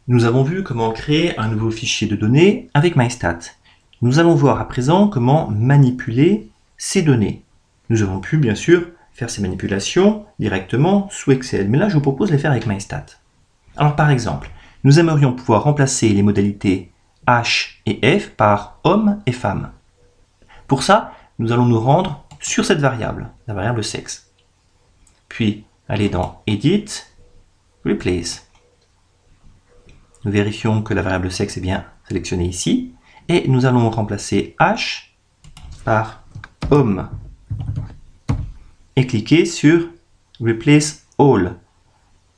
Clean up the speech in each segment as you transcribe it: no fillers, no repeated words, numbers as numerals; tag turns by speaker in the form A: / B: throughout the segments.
A: Nous avons vu comment créer un nouveau fichier de données avec MyStat. Nous allons voir à présent comment manipuler ces données. Nous avons pu bien sûr faire ces manipulations directement sous Excel, mais là je vous propose de les faire avec MyStat. Alors par exemple, nous aimerions pouvoir remplacer les modalités H et F par homme et femme. Pour ça, nous allons nous rendre sur cette variable, la variable sexe. Puis aller dans Edit, Replace. Nous vérifions que la variable sexe est bien sélectionnée ici. Et nous allons remplacer H par homme. Et cliquer sur Replace All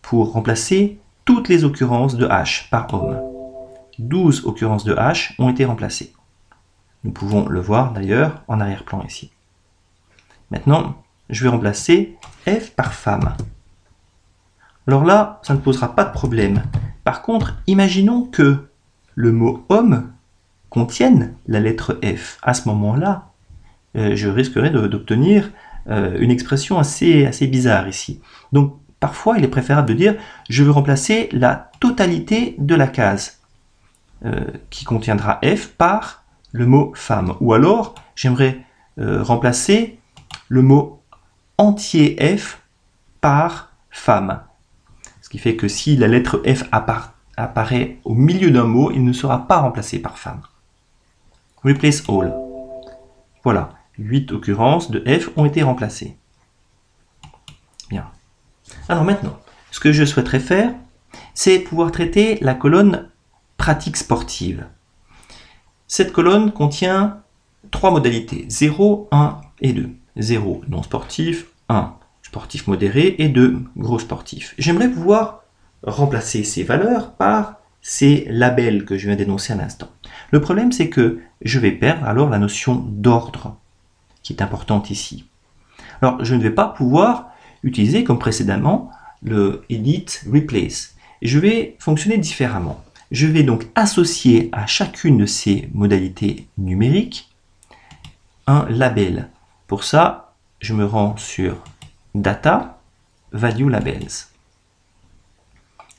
A: pour remplacer toutes les occurrences de H par homme. 12 occurrences de H ont été remplacées. Nous pouvons le voir d'ailleurs en arrière-plan ici. Maintenant, je vais remplacer F par femme. Alors là, ça ne posera pas de problème. Par contre, imaginons que le mot homme contienne la lettre F. À ce moment-là, je risquerais d'obtenir une expression assez bizarre ici. Donc, parfois, il est préférable de dire « je veux remplacer la totalité de la case qui contiendra F par le mot femme ». Ou alors, j'aimerais remplacer le mot entier F par femme. Ce qui fait que si la lettre F apparaît au milieu d'un mot, il ne sera pas remplacé par femme. Replace all. Voilà, 8 occurrences de F ont été remplacées. Bien. Alors maintenant, ce que je souhaiterais faire, c'est pouvoir traiter la colonne pratique sportive. Cette colonne contient 3 modalités, 0, 1 et 2. 0, non sportif, 1, sportif modéré et 2, gros sportif. J'aimerais pouvoir remplacer ces valeurs par ces labels que je viens d'énoncer à l'instant. Le problème, c'est que je vais perdre alors la notion d'ordre, qui est importante ici. Alors, je ne vais pas pouvoir utiliser, comme précédemment, le Edit Replace. Je vais fonctionner différemment. Je vais donc associer à chacune de ces modalités numériques un label. Pour ça, je me rends sur Data, Value Labels.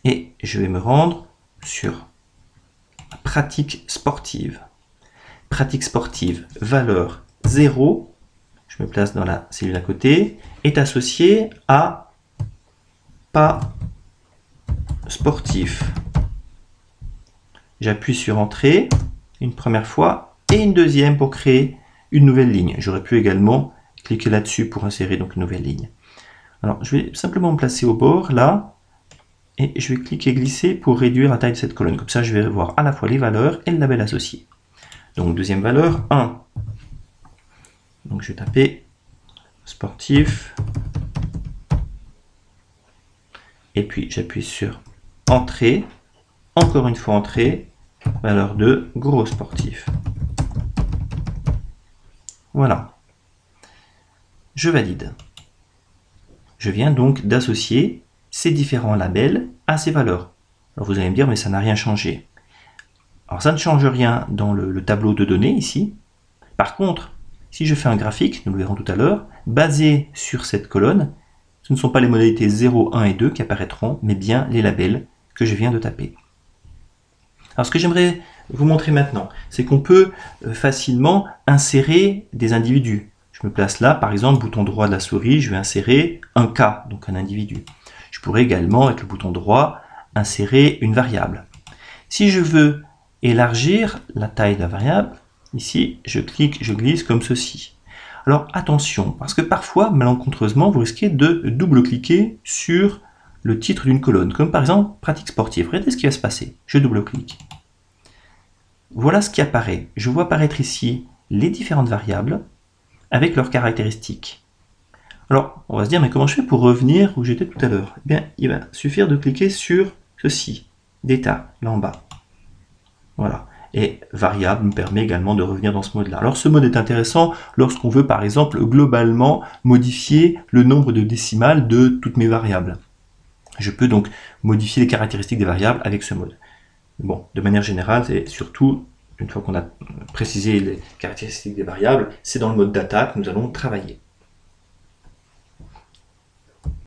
A: Et je vais me rendre sur pratique sportive. Pratique sportive, valeur 0, je me place dans la cellule à côté, est associée à pas sportif. J'appuie sur Entrée une première fois et une deuxième pour créer une nouvelle ligne. J'aurais pu également cliquer là-dessus pour insérer donc une nouvelle ligne. Alors, je vais simplement me placer au bord, là, et je vais cliquer glisser pour réduire la taille de cette colonne. Comme ça, je vais voir à la fois les valeurs et le label associé. Donc, deuxième valeur, 1. Donc, je vais taper sportif. Et puis, j'appuie sur Entrée. Encore une fois, Entrée. Valeur 2, gros sportif. Voilà. Je valide. Je viens donc d'associer ces différents labels à ces valeurs. Alors vous allez me dire, mais ça n'a rien changé. Alors ça ne change rien dans le tableau de données ici. Par contre, si je fais un graphique, nous le verrons tout à l'heure, basé sur cette colonne, ce ne sont pas les modalités 0, 1 et 2 qui apparaîtront, mais bien les labels que je viens de taper. Alors ce que j'aimerais vous montrer maintenant, c'est qu'on peut facilement insérer des individus. Je me place là, par exemple, bouton droit de la souris, je vais insérer un cas, donc un individu. Je pourrais également, avec le bouton droit, insérer une variable. Si je veux élargir la taille de la variable, ici, je clique, je glisse comme ceci. Alors attention, parce que parfois, malencontreusement, vous risquez de double-cliquer sur le titre d'une colonne, comme par exemple pratique sportive. Regardez ce qui va se passer. Je double-clique. Voilà ce qui apparaît. Je vois apparaître ici les différentes variables avec leurs caractéristiques. Alors, on va se dire, mais comment je fais pour revenir où j'étais tout à l'heure? Eh bien, il va suffire de cliquer sur ceci, Data, là en bas. Voilà. Et variable me permet également de revenir dans ce mode-là. Alors, ce mode est intéressant lorsqu'on veut, par exemple, globalement modifier le nombre de décimales de toutes mes variables. Je peux donc modifier les caractéristiques des variables avec ce mode. Bon, de manière générale, c'est surtout, une fois qu'on a précisé les caractéristiques des variables, c'est dans le mode data que nous allons travailler.